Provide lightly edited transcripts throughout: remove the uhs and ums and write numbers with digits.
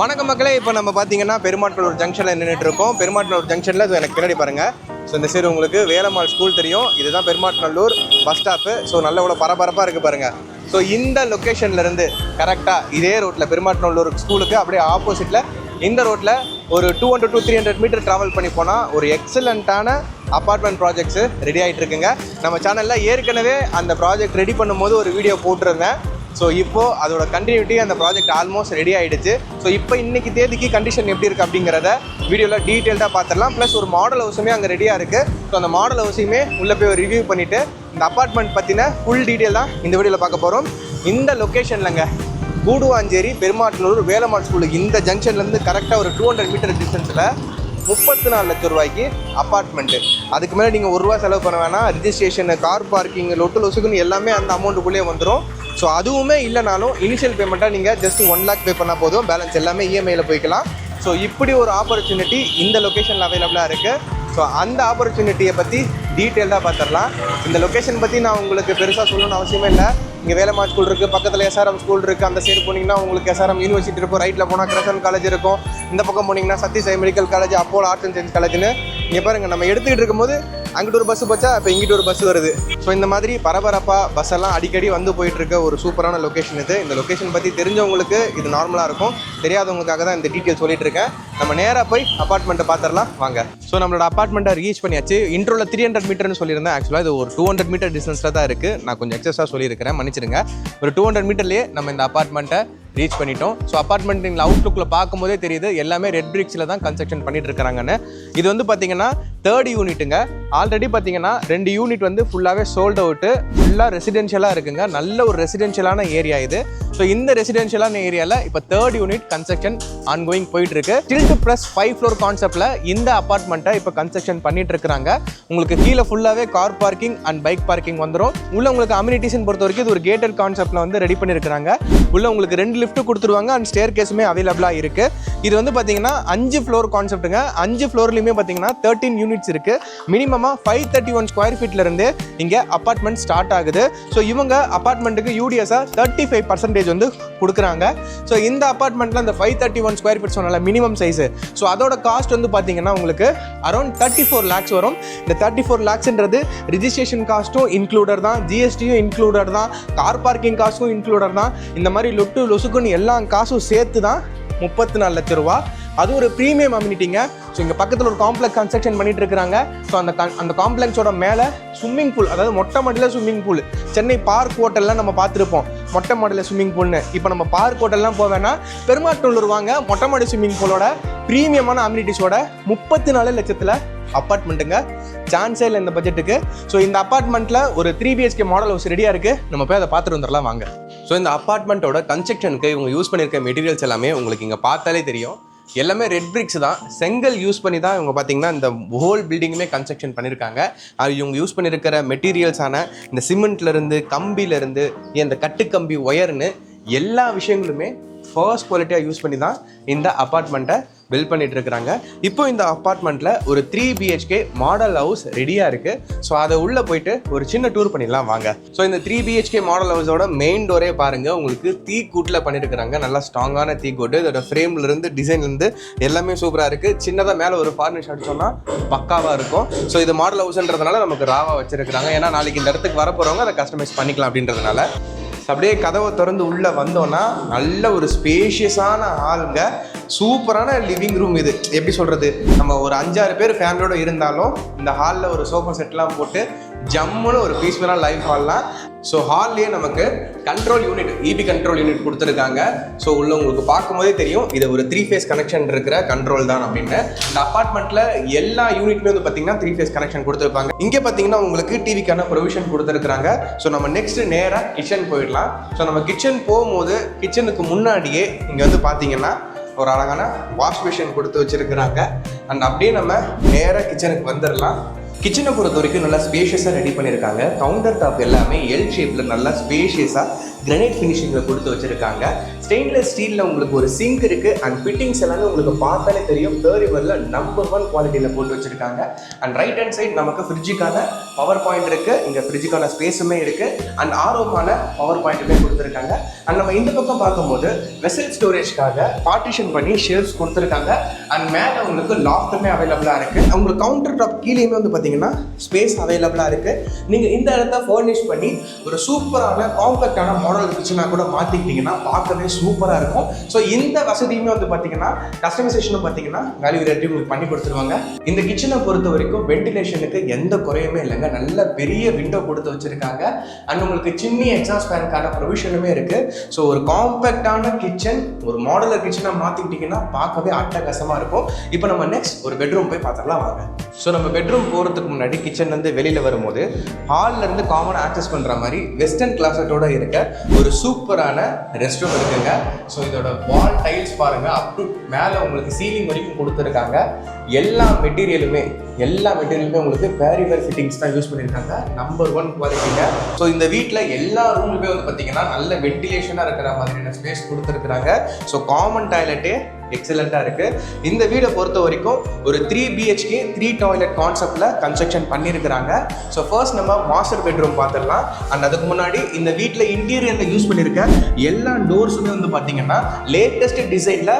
வணக்கம் மக்களே, இப்போ நம்ம பார்த்தீங்கன்னா பெருமாட்டூர் ஜங்ஷனில் நின்றுட்டு இருக்கோம். பெருமாட்டூர் ஜங்ஷனில் எனக்கு பின்னாடி பாருங்கள். ஸோ இந்த சைடு உங்களுக்கு வேலம்மாள் ஸ்கூல் தெரியும். இதுதான் பெருமாட்டநல்லூர் பஸ் ஸ்டாப்பு. ஸோ நல்ல இவ்வளோ பரபரப்பாக இருக்குது பாருங்கள். ஸோ இந்த லொக்கேஷன்லேருந்து கரெக்டாக இதே ரோட்டில் பெருமாட்டநல்லூர் ஸ்கூலுக்கு அப்படியே ஆப்போசிட்டில் இந்த ரோட்டில் ஒரு 200 to 300 மீட்டர் ட்ராவல் பண்ணி போனால் ஒரு எக்ஸலண்ட்டான அப்பார்ட்மெண்ட் ப்ராஜெக்ட்ஸு ரெடி ஆகிட்டு இருக்குங்க. நம்ம சேனலில் ஏற்கனவே அந்த ப்ராஜெக்ட் ரெடி பண்ணும்போது ஒரு வீடியோ போட்டிருந்தேன். ஸோ இப்போது அதோட கண்டினியூட்டி அந்த ப்ராஜெக்ட் ஆல்மோஸ்ட் ரெடி ஆகிடுச்சு. ஸோ இப்போ இன்றைக்கி தேதிக்கு கண்டிஷன் எப்படி இருக்குது அப்படிங்கிறத வீடியோவில் டீட்டெயில்டாக பார்த்துடலாம். ப்ளஸ் ஒரு மாடல் ஹவுஸுமே அங்கே ரெடியாக இருக்குது. ஸோ அந்த மாடல் ஹவுஸையுமே உள்ளே போய் ஒரு ரிவ்யூ பண்ணிவிட்டு இந்த அப்பார்ட்மெண்ட் பற்றின ஃபுல் டீட்டெயில் தான் இந்த வீடியோவில் பார்க்க போகிறோம். இந்த லொக்கேஷன்லங்க கூடுவாஞ்சேரி பெருமாட்டநல்லூர் வேலம்மாள் ஸ்கூலுக்கு இந்த ஜங்ஷன்லேருந்து கரெக்டாக ஒரு 200 மீட்டர் டிஸ்டன்ஸில் 34 லட்சம் ரூபாய்க்கு அப்பார்ட்மெண்ட்டு. அதுக்கு மேலே நீங்கள் ₹1 செலவு பண்ண வேணாம். ரிஜிஸ்ட்ரேஷனு, கார் பார்க்கிங், லொட்டு லொசுக்குன்னு எல்லாமே அந்த அமௌண்ட்டுக்குள்ளேயே வந்துடும். ஸோ அதுவுமே இல்லைனாலும் இனிஷியல் பேமெண்ட்டாக நீங்கள் ஜஸ்ட் 1 lakh பே பண்ணால் போதும். பேலன்ஸ் எல்லாமே இஎம்ஐயில் போய்க்கலாம். ஸோ இப்படி ஒரு ஆப்பர்ச்சுனிட்டி இந்த லொக்கேஷனில் அவைலபிளாக இருக்குது. ஸோ அந்த ஆப்பர்ச்சுனிட்டியை பற்றி டீட்டெயில்டாக பார்த்துடலாம். இந்த லொக்கேஷன் பற்றி நான் உங்களுக்கு பெருசாக சொல்லணும்னு அவசியமே இல்லை. இங்கே வேலம்மாள் ஸ்கூல் இருக்குது, பக்கத்தில் எஸ்ஆர்எம் ஸ்கூல் இருக்குது. அந்த சைடு போனீங்கன்னா உங்களுக்கு எஸ்ஆர்எம் யூனிவர்சிட்டி இருக்கும். ரைட்டில் போனால் கிரசன் காலேஜ் இருக்கும். இந்த பக்கம் போனீங்கன்னா Sathya Sai medical college, Apollo arts and science காலேஜ்னு இங்கே பாருங்கள். நம்ம எடுத்துக்கிட்டு இருக்கும்போது அங்கிட்டு ஒரு பஸ் போச்சா, இப்போ இங்கிட்டு ஒரு பஸ் வருது. ஸோ இந்த மாதிரி பரபரப்பாக பஸ் எல்லாம் அடிக்கடி வந்து போயிட்டுருக்க ஒரு சூப்பரான லொக்கேஷன் இது. இந்த லொக்கேஷன் பற்றி தெரிஞ்சவங்களுக்கு இது நார்மலாக இருக்கும், தெரியாதவங்களுக்காக தான் இந்த டீட்டெயில் சொல்லிட்டு இருக்கேன். நம்ம நேராக போய் அப்பார்ட்மெண்ட்டை பார்த்துடலாம் வாங்க. ஸோ நம்மளோட அப்பார்ட்மெண்ட்டை ரீச் பண்ணியாச்சு. இன்ட்ரோவில் 300 மீட்டர்னு சொல்லியிருந்தேன். ஆக்சுவலாக இது ஒரு 200 மீட்டர் டிஸ்டன்ஸில் தான் இருக்குது. நான் கொஞ்சம் எக்ஸஸாக சொல்லியிருக்கிறேன், மன்னிச்சிடுங்க. ஒரு 200 மீட்டர்லேயே நம்ம இந்த அப்பார்ட்மெண்ட்டை ரீச் பண்ணிட்டோம். ஸோ அப்பார்ட்மெண்ட் அவுட்லுக்கில் பார்க்கும்போதே தெரியுது எல்லாமே ரெட் பிரிக்ஸில் தான் கன்ஸ்ட்ரக்ஷன் பண்ணிட்டு இருக்கிறாங்கன்னு. இது வந்து பார்த்தீங்கன்னா 3rd யூனிட்டுங்க. ஆல்ரெடி பார்த்தீங்கன்னா 2 யூனிட் வந்து ஃபுல்லாகவே சோல்ட் அவுட்டு, ஃபுல்லாக ரெசிடென்ஷியலாக இருக்குங்க. நல்ல ஒரு ரெசிடென்ஷியலான ஏரியா இது. ஸோ இந்த ரெசிடென்ஷியலான ஏரியாவில் இப்போ 3rd யூனிட் கன்ஸ்ட்ரக்ஷன் ஆன்கோயிங் போயிட்டு இருக்கு. டில்ட் ப்ளஸ் 5 floor கான்செப்டில் இந்த அப்பார்ட்மெண்ட்டை இப்போ கன்ஸ்ட்ரக்ஷன் பண்ணிட்டு இருக்கிறாங்க. உங்களுக்கு கீழே ஃபுல்லாகவே car parking and bike parking வந்துடும். உள்ள உங்களுக்கு அம்யூனிட்டிஸ்ன்னு பொறுத்த வரைக்கும் இது ஒரு கேட்டட் கான்செப்டில் வந்து ரெடி பண்ணியிருக்கிறாங்க. உள்ள உங்களுக்கு 2 லிஃப்ட் கொடுத்துருவாங்க அண்ட் ஸ்டேர் கேஸுமே அவைலபிளாக இருக்குது. இது வந்து பார்த்தீங்கன்னா 5 floor கான்செப்ட்டுங்க. 5 floorலையுமே பார்த்தீங்கன்னா 13 யூனிட்ஸ் இருக்குது. மினிமமாக 531 ஸ்கொயர் ஃபீட்லேருந்து இங்கே அப்பார்ட்மெண்ட் ஸ்டார்ட் ஆகுது. ஸோ இவங்க அப்பார்ட்மெண்ட்டுக்கு யூடிஎஸாக 35% வந்து கொடுக்குறாங்க. ஸோ இந்த அப்பார்ட்மெண்ட்டில் இந்த 531 ஸ்கொயர் ஃபீட் சொன்னால மினிமம் சைஸு. ஸோ அதோட காஸ்ட் வந்து பார்த்தீங்கன்னா உங்களுக்கு அரௌண்ட் 34 lakhs வரும். இந்த 34 lakhsன்றது ரிஜிஸ்ட்ரேஷன் காஸ்ட்டும் இன்க்ளூடர் தான், ஜிஎஸ்டியும் இன்க்ளூடர் தான், கார் பார்க்கிங் காஸ்ட்டும் இன்க்ளூடர் தான். இந்த மாதிரி லொட்டு லொசுக்குன்னு எல்லா காசும் சேர்த்து தான் 34 லட்சம் ரூபா. அது ஒரு ப்ரீமியம் அம்யூனிட்டிங்க. ஸோ இங்கே பக்கத்தில் ஒரு காம்ப்ளெக்ஸ் கன்ஸ்ட்ரக்ஷன் பண்ணிட்டு இருக்கிறாங்க. ஸோ அந்த காம்ப்ளெக்ஸோட மேலே ஸ்விம்மிங் பூல், அதாவது மொட்டை மாடியில் ஸ்விம்மிங் பூல். சென்னை பார்க் ஹோட்டல்லாம் நம்ம பார்த்துருப்போம் மொட்டை மாடியில் ஸ்விம்மிங் பூல்னு. இப்போ நம்ம பார்க் ஹோட்டல்லாம் போவேன்னா பெருமாட்டநல்லூர் வாங்க. மொட்டை மாடி ஸ்விம்மிங் பூலோட ப்ரீமியமான அம்யூனிட்டிஸோட 34 லட்சத்தில் அப்பார்ட்மெண்ட்டுங்க. சான்ஸே இல்லை இந்த பட்ஜெட்டுக்கு. ஸோ இந்த அப்பார்ட்மெண்ட்டில் ஒரு 3 BHK மாடல் ஹவுஸ் ரெடியாக இருக்குது. நம்ம போய் அதை பார்த்துட்டு வந்துடலாம் வாங்க. ஸோ இந்த அப்பார்ட்மெண்ட்டோட கன்ஸ்ட்ரக்ஷனுக்கு இவங்க யூஸ் பண்ணியிருக்க மெட்டீரியல்ஸ் எல்லாமே உங்களுக்கு இங்கே பார்த்தாலே தெரியும். எல்லாமே ரெட் பிரிக்ஸ் தான், செங்கல் யூஸ் பண்ணி தான் இவங்க பார்த்தீங்கன்னா இந்த ஹோல் பில்டிங்குமே கன்ஸ்ட்ரக்ஷன் பண்ணியிருக்காங்க. அது இவங்க யூஸ் பண்ணியிருக்கிற மெட்டீரியல்ஸான இந்த சிமெண்ட்லேருந்து, கம்பியிலேருந்து, இந்த கட்டுக்கம்பி, ஒயர்னு எல்லா விஷயங்களுமே ஃபர்ஸ்ட் குவாலிட்டியாக யூஸ் பண்ணி தான் இந்த அப்பார்ட்மெண்ட்டை பில்ட் பண்ணிட்டு இருக்கிறாங்க. இப்போ இந்த அப்பார்ட்மெண்ட்டில் ஒரு 3 BHK மாடல் ஹவுஸ் ரெடியாக இருக்குது. ஸோ அதை உள்ளே போயிட்டு ஒரு சின்ன டூர் பண்ணிடலாம் வாங்க. ஸோ இந்த 3 BHK மாடல் ஹவுஸோட மெயின் டோரே பாருங்கள். உங்களுக்கு தீக்கூட்டில் பண்ணியிருக்கிறாங்க. நல்லா ஸ்ட்ராங்கான தீக்கூட்டு. இதோட ஃப்ரேம்லேருந்து, டிசைன்லேருந்து எல்லாமே சூப்பராக இருக்குது. சின்னதாக மேலே ஒரு ஃபார்னிஷ் அடிச்சோம்னா பக்காவாக இருக்கும். ஸோ இது மாடல் ஹவுஸ்ன்றதுனால நமக்கு ராவாக வச்சுருக்கிறாங்க. ஏன்னா நாளைக்கு இந்த இடத்துக்கு வரப்போகிறவங்க அதை கஸ்டமைஸ் பண்ணிக்கலாம் அப்படின்றதுனால. அப்படியே கதவை திறந்து உள்ளே வந்தோன்னா நல்ல ஒரு ஸ்பேஷியஸான ஹாலுங்க. சூப்பரான லிவிங் ரூம் இது. எப்படி சொல்கிறது, நம்ம ஒரு 5-6 பேர் ஃபேமிலியோடு இருந்தாலும் இந்த ஹாலில் ஒரு சோஃபா செட்லாம் போட்டு ஜம்முன்னு ஒரு பீஸ்ஃபுல்லான லைஃப் ஹால்லாம். ஸோ ஹால்லேயே நமக்கு control unit, EB control unit கொடுத்துருக்காங்க. ஸோ உள்ள உங்களுக்கு பார்க்கும்போதே தெரியும் இது ஒரு 3 phase கனெக்ஷன் இருக்கிற கண்ட்ரோல் தான் அப்படின்னு. இந்த அப்பார்ட்மெண்ட்டில் எல்லா யூனிட்மே வந்து பார்த்தீங்கன்னா 3 phase கனெக்ஷன் கொடுத்துருப்பாங்க. இங்கே பார்த்தீங்கன்னா உங்களுக்கு டிவிக்கான ப்ரொவிஷன் கொடுத்துருக்காங்க. ஸோ நம்ம நெக்ஸ்ட் நேராக கிச்சன் போயிடலாம். ஸோ நம்ம கிச்சன் போகும்போது கிச்சனுக்கு முன்னாடியே இங்கே வந்து பார்த்தீங்கன்னா ஒரு அழகான வாஷ் மிஷின் கொடுத்து வச்சுருக்கிறாங்க. அண்ட் அப்படியே நம்ம நேராக கிச்சனுக்கு வந்துடலாம். கிச்சனை பொறுத்த வரைக்கும் நல்லா ஸ்பேஷியஸாக ரெடி பண்ணியிருக்காங்க. கவுண்டர் டாப் எல்லாமே எல் ஷேப்பில் நல்லா ஸ்பேஷியஸாக கிரானைட் ஃபினிஷிங்கில் கொடுத்து வச்சுருக்காங்க. ஸ்டெயின்லெஸ் ஸ்டீலில் உங்களுக்கு ஒரு சிங்க் இருக்குது. அண்ட் ஃபிட்டிங்ஸ் எல்லாமே உங்களுக்கு பார்த்தாலே தெரியும் பேரிவரில் நம்பர் 1 குவாலிட்டியில் போட்டு வச்சுருக்காங்க. அண்ட் ரைட் ஹேண்ட் சைட் நமக்கு ஃப்ரிட்ஜுக்கான பவர் பாயிண்ட் இருக்குது. இங்கே ஃப்ரிட்ஜுக்கான ஸ்பேஸுமே இருக்குது. அண்ட் ஆர்ஓக்கான பவர் பாயிண்ட்டுமே கொடுத்துருக்காங்க. அண்ட் நம்ம இந்த பக்கம் பார்க்கும்போது வெசல் ஸ்டோரேஜ்க்காக பார்ட்டிஷன் பண்ணி ஷெல்ஃப்ஸ் கொடுத்துருக்காங்க. அண்ட் மேலே உங்களுக்கு லாஃப்ட்டுமே அவைலபிளாக இருக்குது. உங்களுக்கு கவுண்டர் டாப் கீழேயுமே வந்து பார்த்தீங்கன்னா ஸ்பேஸ் அவைலபிளாக இருக்குது. நீங்கள் இந்த இடத்த ஃபர்னிஷ் பண்ணி ஒரு சூப்பரான காம்பேக்டான மாடல் கிச்சனாக கூட மாற்றிக்கிட்டிங்கன்னா பார்க்கவே சூப்பராக இருக்கும். ஸோ இந்த வசதியுமே வந்து பார்த்தீங்கன்னா கஸ்டமைசேஷனும் பார்த்தீங்கன்னா வேல்யூ ரேட்டையும் உங்களுக்கு பண்ணி கொடுத்துருவாங்க. இந்த கிச்சனை பொறுத்த வரைக்கும் வென்டிலேஷனுக்கு எந்த குறையுமே இல்லைங்க. நல்ல பெரிய விண்டோ கொடுத்து வச்சுருக்காங்க. அண்ட் உங்களுக்கு சின்னி எக்ஸாஸ்ட் ஃபேனுக்கான ப்ரொவிஷனுமே இருக்குது. ஸோ ஒரு காம்பேக்டான கிச்சன் ஒரு மாடலர் கிச்சனாக மாற்றிக்கிட்டிங்கன்னா பார்க்கவே அட்டகாசமாக இருக்கும். இப்போ நம்ம நெக்ஸ்ட் ஒரு பெட்ரூம் போய் பார்த்துக்கலாம் வாங்க. ஸோ நம்ம பெட்ரூம் போகிறதுக்கு முன்னாடி கிச்சன்லேருந்து வெளியில் வரும்போது ஹால்லேருந்து காமனாக ஆக்சஸ் பண்ணுற மாதிரி வெஸ்டர்ன் கிளாஸட்டோட இருக்க ஒரு சூப்பரான ரெஸ்ட் ரூம் இருக்குங்க. ஸோ இதோட வால் டைல்ஸ் பாருங்கள், அப் டு மேலே உங்களுக்கு சீலிங் வரைக்கும் கொடுத்துருக்காங்க. எல்லா மெட்டீரியலுமே உங்களுக்கு பேரிவேர் ஃபிட்டிங்ஸ் தான் யூஸ் பண்ணியிருக்காங்க. நம்பர் 1 குவாலிட்டிங்க. ஸோ இந்த வீட்டில் எல்லா ரூமுமே வந்து பார்த்தீங்கன்னா நல்ல வென்டிலேஷனாக இருக்கிற மாதிரியான ஸ்பேஸ் கொடுத்துருக்குறாங்க. ஸோ காமன் டாய்லெட்டே எக்ஸலண்ட்டாக இருக்குது. இந்த வீடை பொறுத்த வரைக்கும் ஒரு 3 BHK 3 டாய்லெட் கான்செப்டில் கன்ஸ்ட்ரக்ஷன் பண்ணியிருக்கிறாங்க. ஸோ ஃபர்ஸ்ட் நம்ம மாஸ்டர் பெட்ரூம் பார்த்துடலாம். அண்ட் அதுக்கு முன்னாடி இந்த வீட்டில் இன்டீரியரில் யூஸ் பண்ணியிருக்க எல்லா டோர்ஸுமே வந்து பார்த்தீங்கன்னா லேட்டஸ்ட் டிசைனில்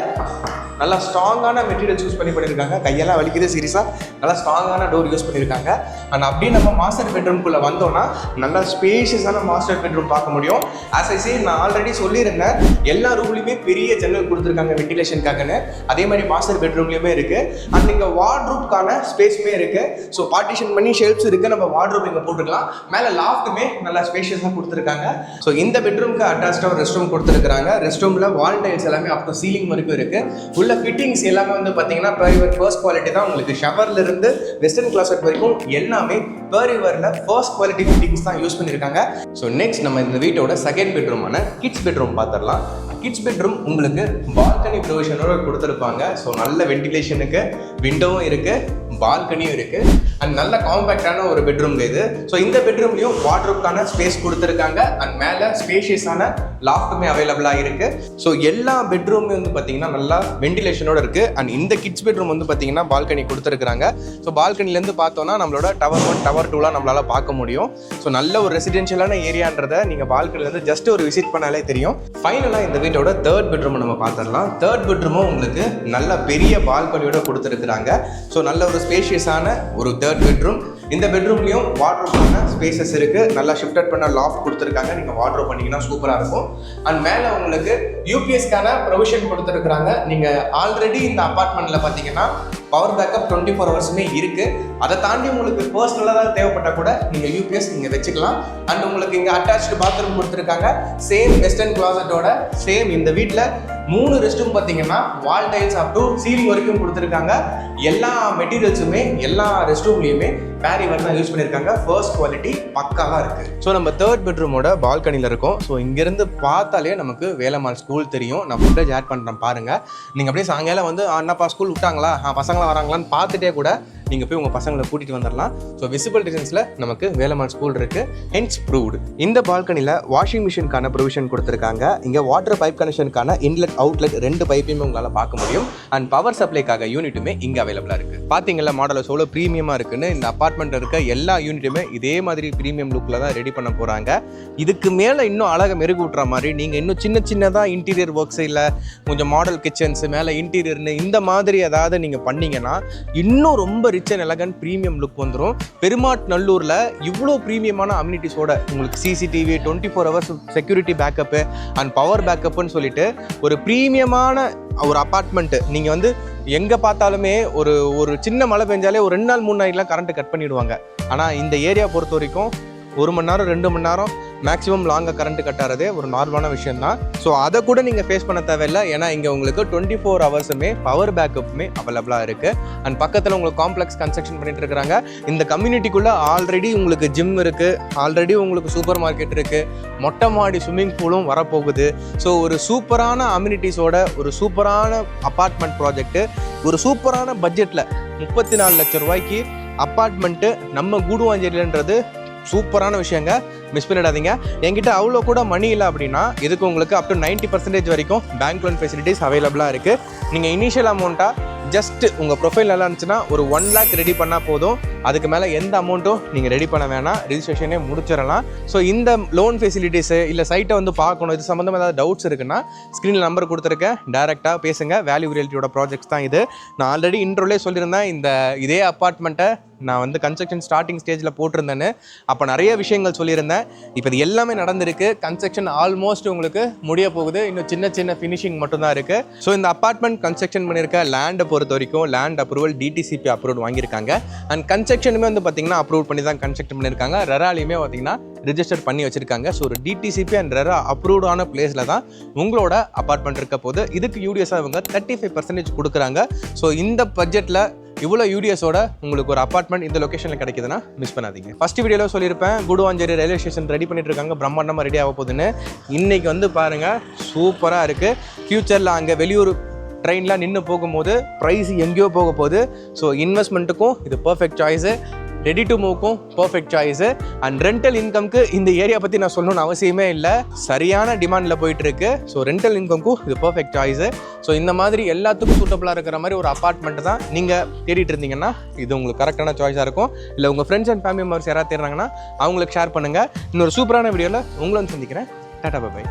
நல்லா ஸ்ட்ராங்கான மெட்டீரியல்ஸ் யூஸ் பண்ணியிருக்காங்க. கையெல்லாம் வலிக்குது சீரியஸாக. நல்லா ஸ்ட்ராங்கான டோர் யூஸ் பண்ணியிருக்காங்க. அண்ட் அப்படியே நம்ம மாஸ்டர் பெட்ரூம்குள்ளே வந்தோம்னா நல்லா ஸ்பேஷியஸான மாஸ்டர் பெட்ரூம் பார்க்க முடியும். ஆஸ் ஐ சே நான் ஆல்ரெடி சொல்லியிருந்தேன் எல்லா ரூம்லையுமே பெரிய ஜன்னல் கொடுத்துருக்காங்க வென்டிலேஷனுக்காகன்னு. அதே மாதிரி மாஸ்டர் பெட்ரூம்லேயுமே இருக்குது. அண்ட் இங்கே வார்ட்ரூப்கான ஸ்பேஸுமே இருக்குது. ஸோ பார்ட்டிஷன் பண்ணி ஷெல்ஃப்ஸ் இருக்குது. நம்ம வார்ட்ரூப் இங்கே போட்டுக்கலாம். மேலே லாஃப்ட்டுமே நல்லா ஸ்பேஷியஸாக கொடுத்துருக்காங்க. ஸோ இந்த பெட்ரூமுக்கு அட்டாச்சாக ஒரு ரெஸ்ட் ரூம் கொடுத்துருக்காங்க. ரெஸ்ட் ரூமில் வால் டைல்ஸ் எல்லாமே அப் டு சீலிங் வரைக்கும் இருக்குது. உள்ள ஃபிட்டிங்ஸ் எல்லாமே வந்து பார்த்தீங்கன்னா பேரிவேர் ஃபர்ஸ்ட் குவாலிட்டி தான். உங்களுக்கு ஷவர்ல இருந்து வெஸ்டர்ன் கிளாஸட் வரைக்கும் எல்லாமே பேரிவேர்ல ஃபர்ஸ்ட் குவாலிட்டி ஃபிட்டிங்ஸ் தான் யூஸ் பண்ணியிருக்காங்க. ஸோ நெக்ஸ்ட் நம்ம இந்த வீட்டோட செகண்ட் பெட்ரூமான கிட்ஸ் பெட்ரூம் பார்த்துடலாம். கிட்ஸ் பெட்ரூம் உங்களுக்கு பால்கனி ப்ரொவிஷனோட கொடுத்துருப்பாங்க. ஸோ நல்ல வென்டிலேஷனுக்கு விண்டோவும் இருக்குது, பால்கனியும் இருக்குது. அண்ட் நல்ல காம்பேக்டான ஒரு பெட்ரூம் இது. ஸோ இந்த பெட்ரூம்லையும் வார்ட்ரோப்கான ஸ்பேஸ் கொடுத்துருக்காங்க. அண்ட் மேலே ஸ்பேஷியஸான லாஃப்ட்டுமே அவைலபிளாக இருக்குது. ஸோ எல்லா பெட்ரூமே வந்து பார்த்தீங்கன்னா நல்லா வென்டிலேஷனோட இருக்குது. அண்ட் இந்த கிட்ஸ் பெட்ரூம் வந்து பார்த்தீங்கன்னா பால்கனி கொடுத்துருக்காங்க. ஸோ பால்கனிலேருந்து பார்த்தோன்னா நம்மளோட டவர் 1 டவர் 2லாம் நம்மளால் பார்க்க முடியும். ஸோ நல்ல ஒரு ரெசிடென்ஷியலான ஏரியான்றதை நீங்கள் பால்கனிலேருந்து ஜஸ்ட் ஒரு விசிட் பண்ணாலே தெரியும். ஃபைனலாக இந்த வீட்டோட தேர்ட் பெட்ரூம் நம்ம பார்த்துடலாம். தேர்ட் பெட்ரூமும் உங்களுக்கு நல்ல பெரிய பால்கனியோட கொடுத்துருக்குறாங்க. ஸோ நல்ல ஒரு ஸ்பேஷியஸான ஒரு தேர்ட் பெட்ரூம். இந்த பெட்ரூம்லையும் வார்ட்ரோப்கான ஸ்பேசஸ் இருக்குது. நல்லா ஷிஃப்டட் பண்ண லாஃப்ட் கொடுத்துருக்காங்க. நீங்கள் வார்ட்ரோப் பண்ணிங்கன்னா சூப்பராக இருக்கும். அண்ட் மேலே உங்களுக்கு யூபிஎஸ்க்கான ப்ரொவிஷன் கொடுத்துருக்குறாங்க. நீங்கள் ஆல்ரெடி இந்த அப்பார்ட்மெண்ட்டில் பார்த்தீங்கன்னா பவர் பேக்கப் 24 ஹவர்ஸுமே இருக்குது. அதை தாண்டி உங்களுக்கு பர்சனலாக தான் தேவைப்பட்டால் கூட நீங்கள் யூபிஎஸ் நீங்கள் வச்சுக்கலாம். அண்ட் உங்களுக்கு இங்கே அட்டாச்சு பாத்ரூம் கொடுத்துருக்காங்க. சேம் வெஸ்டர்ன் கிளாஸட்டோட சேம் இந்த வீட்டில் 3 ரெஸ்ட் ரூம் பார்த்தீங்கன்னா வால் டைல்ஸ் அப் டு சீலிங் வரைக்கும் கொடுத்துருக்காங்க. எல்லா மெட்டீரியல்ஸுமே எல்லா ரெஸ்ட் ரூம்லையுமே பேரிவேர் தான் யூஸ் பண்ணியிருக்காங்க. ஃபர்ஸ்ட் குவாலிட்டி பக்காவாக இருக்குது. ஸோ நம்ம தேர்ட் பெட்ரூமோட பால்கனியில் இருக்கோம். ஸோ இங்கேருந்து பார்த்தாலே நமக்கு வேலம்மாள் ஸ்கூல் தெரியும். நான் ஃபுட்டேஜ் ஆட் பண்ணுறேன் பாருங்கள். நீங்கள் அப்படியே சாயங்காலம் வந்து அண்ணாப்பா ஸ்கூல் விட்டாங்களா, பசங்களாம் வராங்களான்னு பார்த்துட்டே கூட நீங்கள் போய் உங்கள் பசங்களை கூட்டிகிட்டு வந்துடலாம். ஸோ விசிபிள் டிஸ்டன்ஸில் நமக்கு வேலம்மாள் ஸ்கூல் இருக்குது. Hence proved. இந்த பால்கனியில் வாஷிங் மிஷினுக்கான ப்ரொவிஷன் கொடுத்துருக்காங்க. இங்கே வாட்டர் பைப் கனெக்ஷனுக்கான இன்லெட் அவுட்லெட் 2 பைப்பையுமே உங்களால் பார்க்க முடியும். அண்ட் பவர் சப்ளைக்காக யூனிட்டுமே இங்கே அவைலபிளாக இருக்குது. பார்த்தீங்களா மாடல் எவ்வளோ ப்ரீமியமாக இருக்குன்னு. இந்த அப்பார்ட்மெண்ட் இருக்க எல்லா யூனிட்டுமே இதே மாதிரி ப்ரீமியம் லுக்கில் தான் ரெடி பண்ண போகிறாங்க. இதுக்கு மேலே இன்னும் அழகாக மெருகூட்டுற மாதிரி நீங்கள் இன்னும் சின்னதாக இன்டீரியர் ஒர்க்ஸ் இல்லை கொஞ்சம் மாடல் கிச்சன்ஸ் மேலே இன்டீரியர்னு இந்த மாதிரி ஏதாவது நீங்கள் பண்ணீங்கன்னா இன்னும் ரொம்ப rich and elegant premium look வந்துடும். பெருமாட்நல்லூரில் இவ்வளோ ப்ரீமியமான அம்யூனிட்டிஸோட உங்களுக்கு CCTV 24 hours security backup and power பேக்கப்புன்னு சொல்லிட்டு ஒரு ப்ரீமியமான ஒரு அப்பார்ட்மெண்ட்டு. நீங்கள் வந்து எங்கே பார்த்தாலுமே ஒரு சின்ன மழை பெஞ்சாலே ஒரு 2 நாள் 3 நாள்லாம் கரண்ட்டு கட் பண்ணிவிடுவாங்க. ஆனால் இந்த ஏரியா பொறுத்த வரைக்கும் 1 மணி நேரம் 2 மணி நேரம் மேக்ஸிமம் லாங்காக கரண்ட்டு கட்டாரதே ஒரு நார்மலான விஷயம் தான். ஸோ அதை கூட நீங்கள் ஃபேஸ் பண்ண தேவையில்லை. ஏன்னா இங்கே உங்களுக்கு 24 ஹவர்ஸுமே பவர் பேக்கப்புமே அவைலபிளாக இருக்குது. அண்ட் பக்கத்தில் உங்களுக்கு காம்ப்ளெக்ஸ் கன்ஸ்ட்ரக்ஷன் பண்ணிட்டு இருக்கிறாங்க. இந்த கம்யூனிட்டிக்குள்ளே ஆல்ரெடி உங்களுக்கு ஜிம் இருக்குது, ஆல்ரெடி உங்களுக்கு சூப்பர் மார்க்கெட் இருக்குது, மொட்டை மாடி ஸ்விம்மிங் பூலும் வரப்போகுது. ஸோ ஒரு சூப்பரான அம்யூனிட்டிஸோட ஒரு சூப்பரான அப்பார்ட்மெண்ட் ப்ராஜெக்ட்டு ஒரு சூப்பரான பட்ஜெட்டில் 34 லட்சம் ரூபாய்க்கு அப்பார்ட்மெண்ட்டு நம்ம கூடுவாஞ்சேரியிலன்றது சூப்பரான விஷயங்க, மிஸ் பண்ணிடாதீங்க. என்கிட்ட அவ்வளோ கூட மணி இல்லை அப்படின்னா இதுக்கு உங்களுக்கு அப் டு 90% வரைக்கும் பேங்க் லோன் ஃபெசிலிட்டிஸ் அவைலபிளாக இருக்குது. நீங்கள் இனிஷியல் அமௌண்ட்டாக ஜஸ்ட் உங்கள் ப்ரொஃபைல் நல்லா இருந்துச்சுன்னா ஒரு 1 lakh ரெடி பண்ணால் போதும். அதுக்கு மேலே எந்த அமௌண்ட்டும் நீங்கள் ரெடி பண்ண வேணாம், ரிஜிஸ்ட்ரேஷனே முடிச்சிடலாம். ஸோ இந்த லோன் ஃபெசிலிட்டிஸு இல்லை சைட்டை வந்து பார்க்கணும், இது சம்மந்தமாக ஏதாவது டவுட்ஸ் இருக்குன்னா ஸ்க்ரீனில் நம்பர் கொடுத்துருக்கேன், டேரெக்டாக பேசுங்க. வேல்யூ ரியாலிட்டியோட ப்ராஜெக்ட்ஸ் தான் இது. நான் ஆல்ரெடி இன்ட்ரோலே சொல்லியிருந்தேன் இதே அப்பார்ட்மெண்ட்டை நான் வந்து கன்ஸ்ட்ரக்ஷன் ஸ்டார்டிங் ஸ்டேஜில் போட்டிருந்தேன்னு. அப்போ நிறைய விஷயங்கள் சொல்லியிருந்தேன். இப்போ இது எல்லாமே நடந்திருக்கு. கன்ஸ்ட்ரக்ஷன் ஆல்மோஸ்ட் உங்களுக்கு முடிய போகுது. இன்னும் சின்ன சின்ன ஃபினிஷிங் மட்டும்தான் இருக்குது. ஸோ இந்த அப்பார்ட்மெண்ட் கன்ஸ்ட்ரக்ஷன் பண்ணியிருக்க லேண்டை பொறுத்த வரைக்கும் லேண்ட் அப்ரூவல் DTCP அப்ரூவல் வாங்கியிருக்காங்க. அண்ட் கன்ஸ்ட்ரக்ஷனுமே வந்து பார்த்தீங்கன்னா அப்ரூவ் பண்ணி தான் கன்ஸ்ட்ரக்ட் பண்ணியிருக்காங்க. ரெராலையுமே பார்த்தீங்கன்னா ரிஜிஸ்டர் பண்ணி வச்சிருக்காங்க. ஸோ ஒரு DTCP அண்ட் ரெரா அப்ரூவ்டான பிளேஸில் தான் உங்களோட அப்பார்ட்மெண்ட் இருக்க போது. இதுக்கு யூடிஎஸாக இவங்க 35% கொடுக்குறாங்க. ஸோ இந்த பட்ஜெட்டில் இவ்வளோ யூடிஎஸோட உங்களுக்கு ஒரு அப்பார்ட்மெண்ட் இந்த லொக்கேஷனில் கிடைக்குதுன்னா மிஸ் பண்ணாதீங்க. ஃபர்ஸ்ட் வீடியோவில் சொல்லியிருப்பேன் கூடுவாஞ்சேரி ரயில்வே ஸ்டேஷன் ரெடி பண்ணிட்டு இருக்காங்க, பிரம்மாண்டமாக ரெடி ஆக போகுதுன்னு. இன்னைக்கு வந்து பாருங்கள், சூப்பராக இருக்குது. ஃப்யூச்சரில் அங்கே வெளியூர் ட்ரெயின்லாம் நின்று போகும்போது ப்ரைஸ் எங்கேயோ போக போகுது. ஸோ இன்வெஸ்ட்மெண்ட்டுக்கும் இது பர்ஃபெக்ட் சாய்ஸு, ரெடி டு மூவ்க்கும் பர்ஃபெக்ட் சாய்ஸு. அண்ட் ரெண்டல் இன்கம்க்கு இந்த ஏரியா பற்றி நான் சொல்லணும்னு அவசியமே இல்லை, சரியான டிமாண்டில் போயிட்டுருக்கு. ஸோ ரெண்டல் இன்கம்க்கும் இது பர்ஃபெக்ட் சாய்ஸு. ஸோ இந்த மாதிரி எல்லாத்துக்கும் சூட்டபுளாக இருக்கிற மாதிரி ஒரு அப்பார்ட்மெண்ட் தான் நீங்கள் தேடிட்டு இருந்தீங்கன்னா இது உங்களுக்கு கரெக்டான சாய்ஸாக இருக்கும். இல்லை உங்கள் ஃப்ரெண்ட்ஸ் அண்ட் ஃபேமிலி மெம்பர்ஸ் யாராவது தேடுறாங்கன்னா அவங்களுக்கு ஷேர் பண்ணுங்கள். இன்னொரு சூப்பரான வீடியோவில் உங்களை வந்து சந்திக்கிறேன். Tata bye.